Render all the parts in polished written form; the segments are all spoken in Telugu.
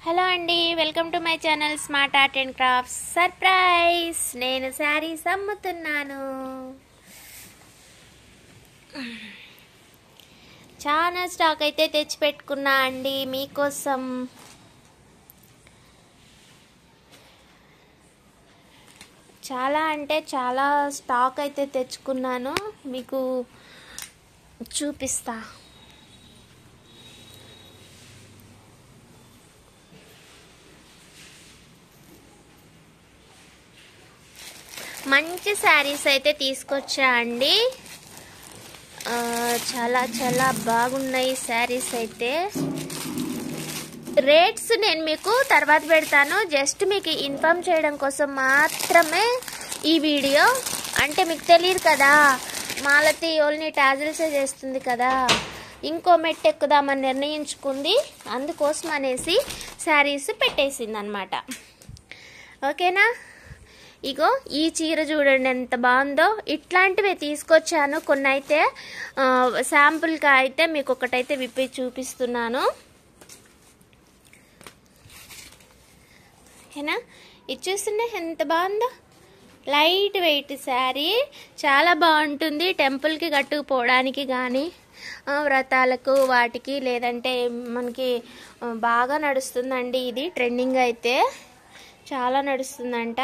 హలో అండి, welcome to my channel smart art and crafts. Surprise, నేను శారీస్ అమ్ముతున్నాను. చాలా స్టాక్ అయితే తెచ్చిపెట్టుకున్నా అండి మీకోసం. చాలా అంటే చాలా స్టాక్ అయితే తెచ్చుకున్నాను, మీకు చూపిస్తా. మంచి శారీస్ అయితే తీసుకొచ్చా అండి. చాలా చాలా బాగున్నాయి శారీస్ అయితే. రేట్స్ నేను మీకు తర్వాత పెడతాను, జస్ట్ మీకు ఇన్ఫార్మ్ చేయడం కోసం మాత్రమే ఈ వీడియో. అంటే మీకు తెలియదు కదా, మాలతి ఓన్లీ టాజిల్సే చేస్తుంది కదా, ఇంకో మెట్టు ఎక్కుదామని నిర్ణయించుకుంది, అందుకోసం అనేసి శారీస్ పెట్టేసింది అనమాట. ఓకేనా? ఇగో ఈ చీర చూడండి ఎంత బాగుందో. ఇట్లాంటివి తీసుకొచ్చాను, కొన్ని అయితే శాంపుల్గా అయితే మీకు ఒకటైతే విప్పి చూపిస్తున్నాను. ఓకేనా? ఇది చూస్తుండే ఎంత బాగుందో. లైట్ వెయిట్ శారీ, చాలా బాగుంటుంది టెంపుల్కి కట్టుకుపోవడానికి కానీ, వ్రతాలకు వాటికి, లేదంటే మనకి బాగా నడుస్తుందండి. ఇది ట్రెండింగ్ అయితే చాలా నడుస్తుందంట.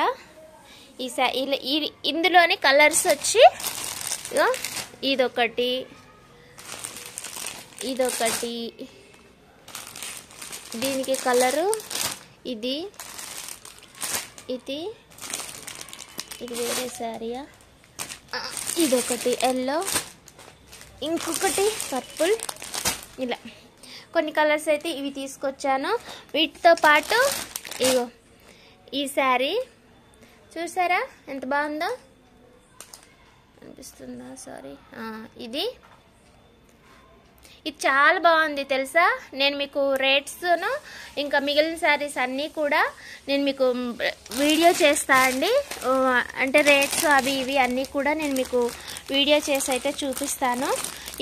ఇందులోని కలర్స్ వచ్చి ఇదొకటి, దీనికి కలరు ఇది వేరే శారీయా, ఇదొకటి ఎల్లో, ఇంకొకటి పర్పుల్, ఇలా కొన్ని కలర్స్ అయితే ఇవి తీసుకొచ్చాను. వీటితో పాటు ఇగో ఈ శారీ చూసారా ఎంత బాగుందో, అనిపిస్తుందా? సారీ, ఇది చాలా బాగుంది తెలుసా. నేను మీకు రేట్స్ను ఇంకా మిగిలిన శారీస్ అన్నీ కూడా నేను మీకు వీడియో చేస్తా అండి. అంటే రేట్స్ అవి ఇవి అన్నీ కూడా నేను మీకు వీడియో చేసి అయితే చూపిస్తాను.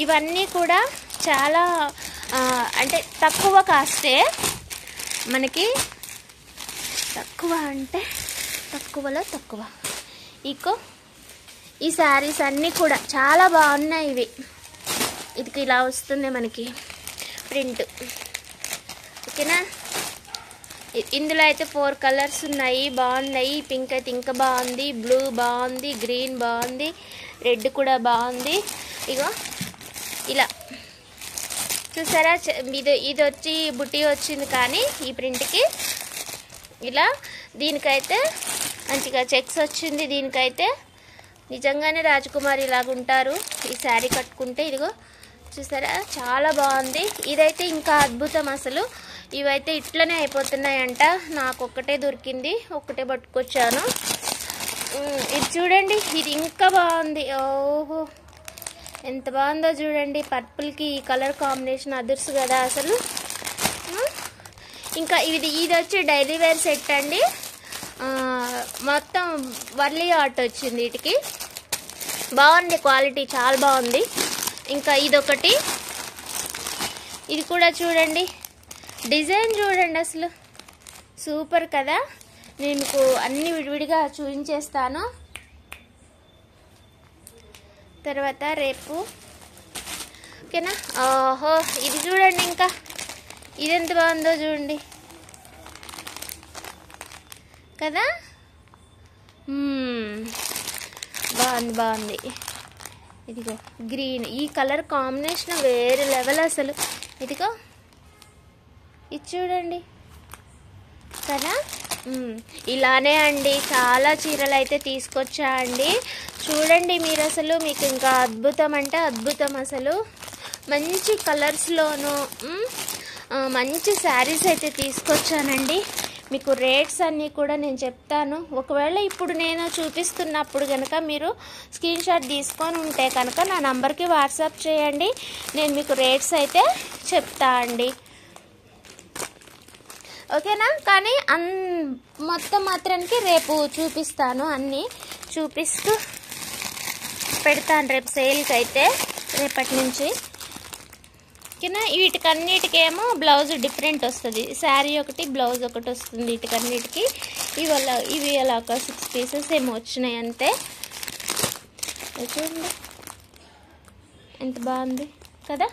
ఇవన్నీ కూడా చాలా అంటే తక్కువ కాస్టే మనకి, తక్కువ అంటే తక్కువలో తక్కువ. ఈ శారీస్ అన్నీ కూడా చాలా బాగున్నాయి. ఇది ఇలా వస్తుంది మనకి ప్రింట్. ఓకేనా? ఇందులో అయితే 4 కలర్స్ ఉన్నాయి, బాగున్నాయి. పింక్ అయితే ఇంకా బాగుంది, బ్లూ బాగుంది, గ్రీన్ బాగుంది, రెడ్ కూడా బాగుంది. ఇగో ఇలా చూసారా, ఇది వచ్చి బుట్టి వచ్చింది కానీ ఈ ప్రింట్కి ఇలా. దీనికైతే మంచిగా చెక్స్ వచ్చింది. దీనికైతే నిజంగానే రాజకుమారి లాగా ఉంటారు ఈ శారీ కట్టుకుంటే. ఇదిగో చూసారా, చాలా బాగుంది. ఇదైతే ఇంకా అద్భుతం అసలు. ఇవైతే ఇట్లనే అయిపోతున్నాయంట. నాకు ఒక్కటే దొరికింది, ఒక్కటే పట్టుకొచ్చాను. ఇది చూడండి, ఇది ఇంకా బాగుంది. ఓహో ఎంత బాగుందో చూడండి. పర్పుల్కి ఈ కలర్ కాంబినేషన్ అదుర్సు కదా అసలు. ఇంకా ఇది వచ్చి డైలీ వేర్ సెట్ అండి. మొత్తం వర్లీ ఆర్ట్ వచ్చింది వీటికి. బాగుంది, క్వాలిటీ చాలా బాగుంది. ఇంకా ఇదొకటి, ఇది కూడా చూడండి, డిజైన్ చూడండి అసలు సూపర్ కదా. నేను మీకు అన్ని విడివిడిగా చూపించేస్తాను తర్వాత రేపు. ఓకేనా? ఓహో ఇది చూడండి, ఇంకా ఇది ఎంత బాగుందో చూడండి కదా. బాగుంది. ఇదిగో గ్రీన్, ఈ కలర్ కాంబినేషన్ వేరే లెవెల్ అసలు. ఇదిగో ఇది చూడండి కదా. ఇలానే అండి చాలా చీరలు అయితే తీసుకొచ్చా అండి. చూడండి మీరు అసలు, మీకు ఇంకా అద్భుతం అంటే అద్భుతం అసలు. మంచి కలర్స్లోను మంచి శారీస్ అయితే తీసుకొచ్చానండి. మీకు రేట్స్ అన్నీ కూడా నేను చెప్తాను. ఒకవేళ ఇప్పుడు నేను చూపిస్తున్నప్పుడు కనుక మీరు స్క్రీన్ షాట్ తీసుకొని ఉంటే కనుక నా నంబర్కి వాట్సాప్ చేయండి, నేను మీకు రేట్స్ అయితే చెప్తా అండి. ఓకేనా? కానీ మొత్తం మాత్రానికి రేపు చూపిస్తాను, అన్నీ చూపిస్తూ పెడతాను రేపు సేల్కి అయితే, రేపటి నుంచి. ఓకేనా. వీటికన్నిటికేమో బ్లౌజ్ డిఫరెంట్ వస్తుంది, శారీ ఒకటి బ్లౌజ్ ఒకటి వస్తుంది వీటికన్నిటికి. ఇవి అలా ఒక 6 పీసెస్ ఏమో వచ్చినాయి అంతే. చూడండి ఎంత బాగుంది కదా.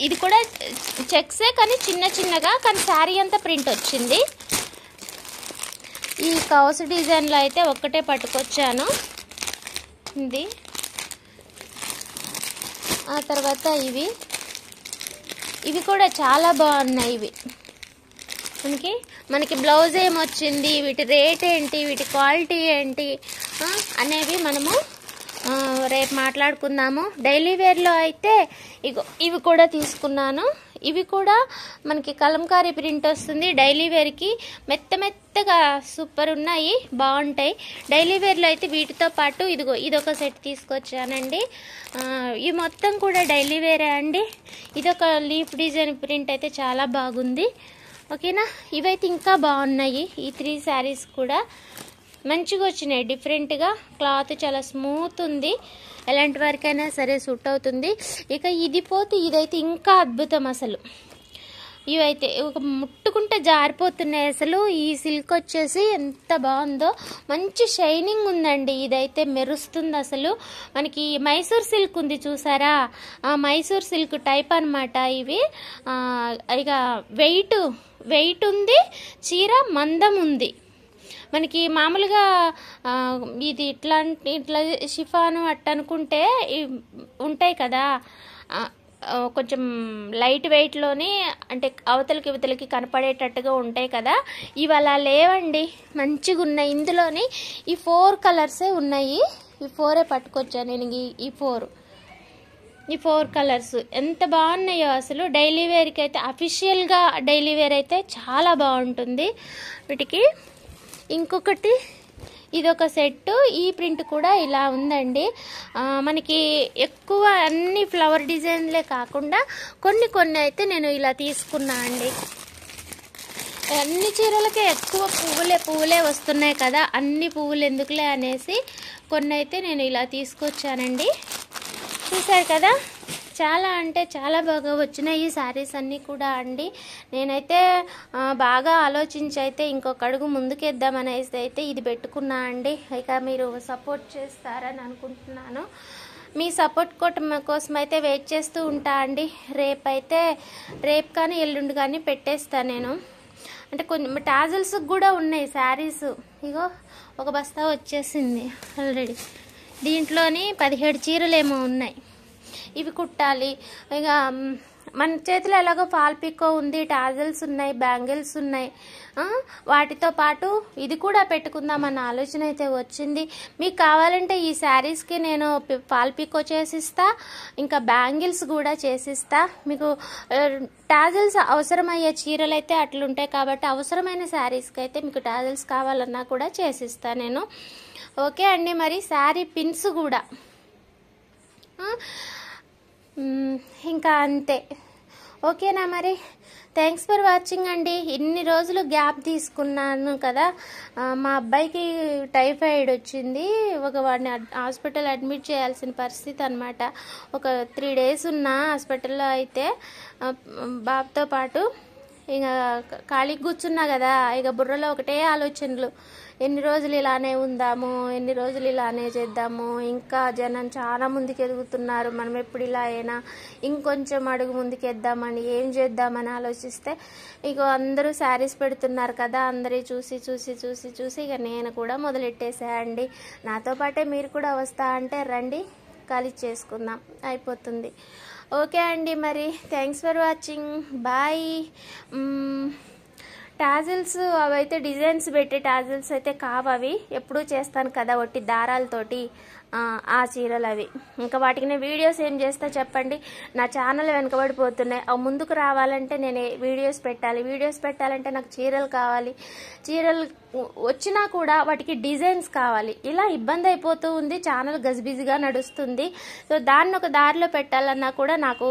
ఇది కూడా చెక్సే కానీ చిన్న చిన్నగా, కానీ శారీ అంతా ప్రింట్ వచ్చింది. ఈ కౌస్ డిజైన్లో అయితే ఒక్కటే పట్టుకొచ్చాను ఇది. ఆ తర్వాత ఇవి కూడా చాలా బాగున్నాయి. మనకి బ్లౌజ్ ఏమొచ్చింది, వీటి రేట్ ఏంటి, వీటి క్వాలిటీ ఏంటి అనేవి మనము రేపు మాట్లాడుకుందాము. డైలీ వేర్లో అయితే ఇవి కూడా తీసుకున్నాను. ఇవి కూడా మనకి కలంకారీ ప్రింట్ వస్తుంది. డైలీ వేర్కి మెత్తగా సూపర్ ఉన్నాయి, బాగుంటాయి. డైలీ వేర్లో అయితే వీటితో పాటు ఇదొక సెట్ తీసుకొచ్చానండి. ఈ మొత్తం కూడా డైలీ వేరే అండి. ఇదొక లీఫ్ డిజైన్ ప్రింట్ అయితే చాలా బాగుంది. ఓకేనా. ఇవైతే ఇంకా బాగున్నాయి. ఈ 3 శారీస్ కూడా మంచిగా వచ్చినాయి, డిఫరెంట్గా. క్లాత్ చాలా స్మూత్ ఉంది, ఎలాంటి వారికైనా సరే సూట్ అవుతుంది. ఇక ఇది పోతే ఇదైతే ఇంకా అద్భుతం అసలు. ఇవైతే ఒక ముట్టుకుంటే జారిపోతున్నాయి అసలు. ఈ సిల్క్ వచ్చేసి ఎంత బాగుందో, మంచి షైనింగ్ ఉందండి. ఇదైతే మెరుస్తుంది అసలు. మనకి మైసూర్ సిల్క్ ఉంది చూసారా, ఆ మైసూర్ సిల్క్ టైప్ అనమాట ఇవి. ఇక వెయిట్ ఉంది, చీర మందం ఉంది. మనకి మామూలుగా ఇది ఇట్లా షిఫాను అట్టనుకుంటే ఉంటాయి కదా, కొంచెం లైట్ వెయిట్లోని, అంటే అవతలకి కనపడేటట్టుగా ఉంటాయి కదా. ఇవి అలా లేవండి, మంచిగా ఉన్నాయి. ఇందులోని ఈ 4 కలర్సే ఉన్నాయి. ఈ 4ఏ పట్టుకొచ్చాను నేను. ఈ 4 కలర్స్ ఎంత బాగున్నాయో అసలు. డైలీ వేర్కి అయితే, అఫీషియల్గా డైలీ వేర్ అయితే చాలా బాగుంటుంది వీటికి. ఇంకొకటి ఇదొక సెట్. ఈ ప్రింట్ కూడా ఇలా ఉందండి. మనకి ఎక్కువ అన్ని ఫ్లవర్ డిజైన్లే కాకుండా కొన్ని అయితే నేను ఇలా తీసుకున్నా అండి. అన్ని చీరలకే ఎక్కువ పువ్వులే వస్తున్నాయి కదా, అన్ని పువ్వులు ఎందుకులే అనేసి కొన్ని అయితే నేను ఇలా తీసుకొచ్చానండి. చూసారు కదా, చాలా అంటే చాలా బాగా వచ్చినాయి ఈ శారీస్ అన్నీ కూడా అండి. నేనైతే బాగా ఆలోచించి అయితే ఇంకొక అడుగు ముందుకేద్దామనేసి అయితే ఇది పెట్టుకున్నా అండి. ఇక మీరు సపోర్ట్ చేస్తారని అనుకుంటున్నాను. మీ సపోర్ట్ కోసం అయితే వెయిట్ చేస్తూ ఉంటా అండి. రేపు కానీ ఎల్లుండి కానీ పెట్టేస్తాను నేను. అంటే కొంచెం టాజల్స్ కూడా ఉన్నాయి శారీస్. ఇగో ఒక బస్తా వచ్చేసింది ఆల్రెడీ. దీంట్లోని 17 చీరలేమో ఉన్నాయి. ఇవి కుట్టాలి. ఇక మన చేతిలో ఎలాగో ఫాల్ పికో ఉంది, టాజల్స్ ఉన్నాయి, బ్యాంగిల్స్ ఉన్నాయి. వాటితో పాటు ఇది కూడా పెట్టుకుందామన్న ఆలోచన అయితే వచ్చింది. మీకు కావాలంటే ఈ శారీస్కి నేను ఫాల్ పికో చేసిస్తా, ఇంకా బ్యాంగిల్స్ కూడా చేసిస్తా. మీకు టాజల్స్ అవసరమయ్యే చీరలు అయితే అట్లుంటాయి కాబట్టి అవసరమైన శారీస్కి అయితే మీకు టాజల్స్ కావాలన్నా కూడా చేసిస్తా నేను. ఓకే అండి. మరి శారీ పిన్స్ కూడా ఇంకా అంతే. ఓకేనా మరి. థ్యాంక్స్ ఫర్ వాచింగ్ అండి. ఇన్ని రోజులు గ్యాప్ తీసుకున్నాను కదా, మా అబ్బాయికి టైఫాయిడ్ వచ్చింది. వాడిని హాస్పిటల్ అడ్మిట్ చేయాల్సిన పరిస్థితి అనమాట. ఒక 3 days ఉన్నా హాస్పిటల్లో. అయితే బాబుతో పాటు ఇక ఖాళీకి కూర్చున్నా కదా, ఇక బుర్రలో ఒకటే ఆలోచనలు. ఎన్ని రోజులు ఇలానే ఉందాము, ఎన్ని రోజులు ఇలానే చేద్దాము, ఇంకా జనం చాలా ముందుకు ఎదుగుతున్నారు, మనం ఎప్పుడు ఇలా అయినా ఇంకొంచెం అడుగు ముందుకేద్దామని, ఏం చేద్దామని ఆలోచిస్తే ఇక అందరూ శారీస్ పెడుతున్నారు కదా, అందరి చూసి ఇక నేను కూడా మొదలెట్టేసా అండి. నాతో పాటే మీరు కూడా వస్తా అంటే రండి, కలిసి చేసుకుందాం, అయిపోతుంది. ఓకే అండి. మరి thanks for watching, bye. Tassels అవైతే డిజైన్స్ పెట్టే టాజిల్స్ అయితే కావవి, ఎప్పుడూ చేస్తాను కదా ఒట్టి దారాలతోటి ఆ చీరలు అవి. ఇంకా వాటికి నేను వీడియోస్ ఏం చేస్తా చెప్పండి, నా ఛానల్ వెనకబడిపోతున్నాయి. అవి ముందుకు రావాలంటే నేను వీడియోస్ పెట్టాలంటే నాకు చీరలు కావాలి. చీరలు వచ్చినా కూడా వాటికి డిజైన్స్ కావాలి. ఇలా ఇబ్బంది అయిపోతూ ఉంది, ఛానల్ గజిబిజిగా నడుస్తుంది. సో దాన్ని ఒక దారిలో పెట్టాలన్నా కూడా నాకు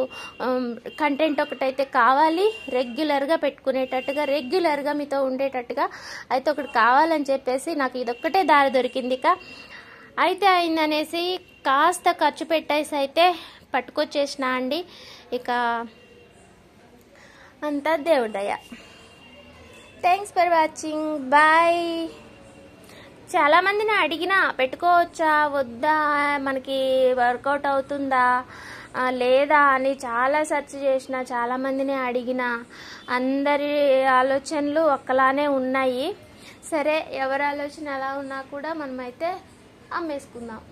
కంటెంట్ ఒకటైతే కావాలి, రెగ్యులర్గా పెట్టుకునేటట్టుగా, రెగ్యులర్గా మీతో ఉండేటట్టుగా అయితే ఒకటి కావాలని చెప్పేసి నాకు ఇదొక్కటే దారి దొరికింది. ఇక అయితే అయిందనేసి కాస్త ఖర్చు పెట్టేసి అయితే పట్టుకొచ్చేసిన అండి. ఇక అంతా దేవుడి దయ. Thanks for watching, bye. చాలామందిని అడిగినా పెట్టుకోవచ్చా వద్దా, మనకి వర్కౌట్ అవుతుందా లేదా అని చాలా సెర్చ్ చేసిన, చాలామందిని అడిగిన, అందరి ఆలోచనలు ఒక్కలానే ఉన్నాయి. సరే, ఎవరి ఆలోచన ఎలా ఉన్నా కూడా మనమైతే అమ్మేసుకుందాం.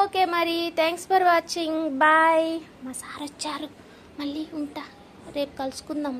ఓకే మరి, థ్యాంక్స్ ఫర్ వాచింగ్, బాయ్. మా సార్ వచ్చారు, మళ్ళీ ఉంటా, రేపు కలుసుకుందాం.